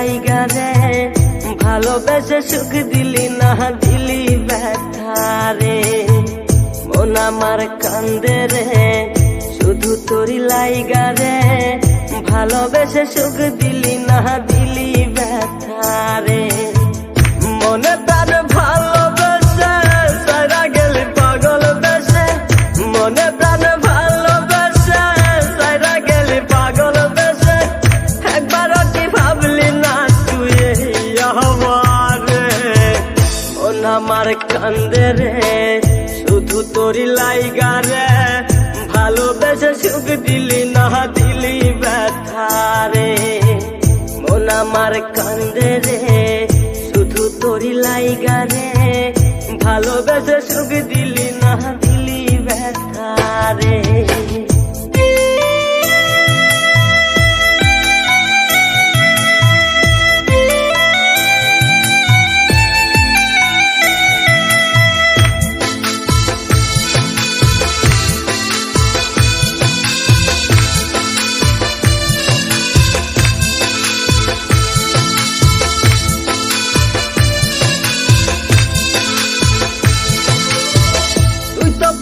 লাইগা রে ভালোবেসে সুখ দিলি না দিলি ব্যথা রে মন আমার কান্দে রে শুধু তোরি লাইগা রে ভালোবেসে সুখ দিলি না দিলি ব্যথা রে মনে তার ভালোবেসে সারা গেলি পাগল বেসে মনে তার ভালোবেসে সারা গেলি পাগল বেসে একবারও কি ভাবলি না তুই আমার মন আমার কান্দে রে শুধু তোরি লাইগা রে ভালোবেসে সুখ দিলি না দিলি ব্যথা রে মন আমার কান্দে রে শুধু তোরি লাইগা রে ভালোবেসে সুখ দিলি না দিলি ব্যথা রে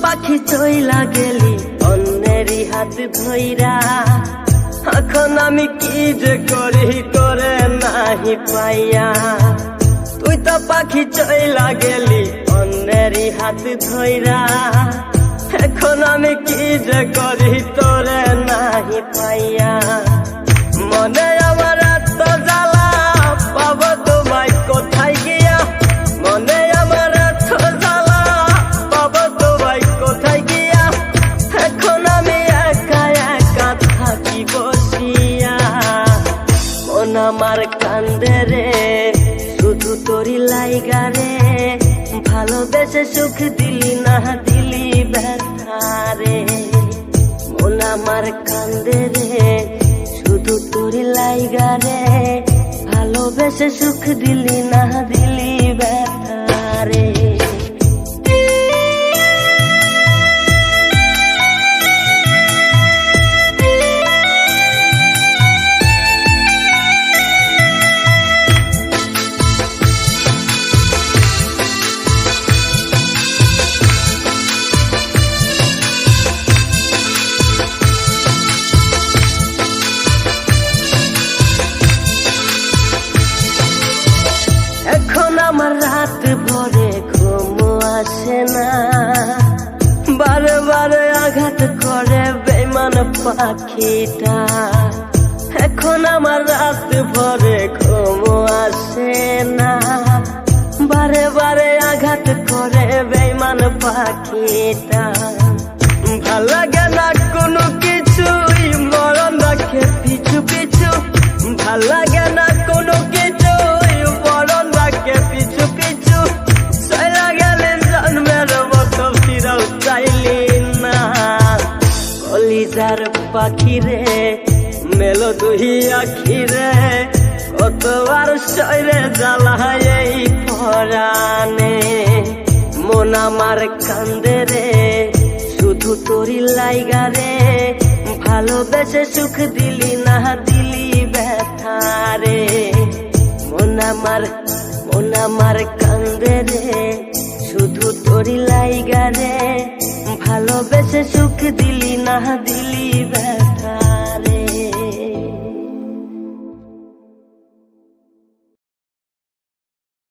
পাখি চইলা গেলি অন্যেরই হাত ধইরা এখন আমি কি যে করি তোরে নাহি পাইয়া তুই তো পাখি চইলা গেলি অন্যেরই হাত ধইরা এখন আমি কি যে করি তোরে নাহি পাইয়া মনে আমার এত জ্বালা পাবো তোমায় কোথায় গিয়া মনে আমার এত জ্বালা পাবো তোমায় কোথায় গিয়া এখন আমি একা একা থাকি বসিয়া মন আমার কান্দে রে শুধু তোরি লাইগা রে ভালোবেসে সুখ দিলি না দিলি ব্যথা রে মন আমার কান্দে রে শুধু তোরি লাইগা রে ভালোবেসে সুখ দিলি না দিলি ব্যথা রে এখন আমার রাত ভরে ঘুম আসে না বারে বারে আঘাত করে বেঈমান পাখিটা এখন আমার রাত ভরে ঘুম আসে না বারে বারে আঘাত করে বেঈমান পাখিটা ভাল লাগে না কোনো কিছুই মরণ রাখে পিছু পিছু ভাল লাগে না কোনো কিছুই মরণ রাখে পিছু পিছু চলা গেলে জন্মের মতো ফিরাও চাইলি না কলিজার পাখি রে মেলো দুই আখি রে কতবার শরীরে জ্বালায় এই পরাণে মন আমার কান্দে রে শুধু তোরি লাইগা রে ভালোবেসে সুখ দিলি না দিলি ব্যথা রে মন আমার কান্দে রে শুধু তোরি লাইগা রে ভালোবেসে সুখ দিলি না দিলি ব্যথা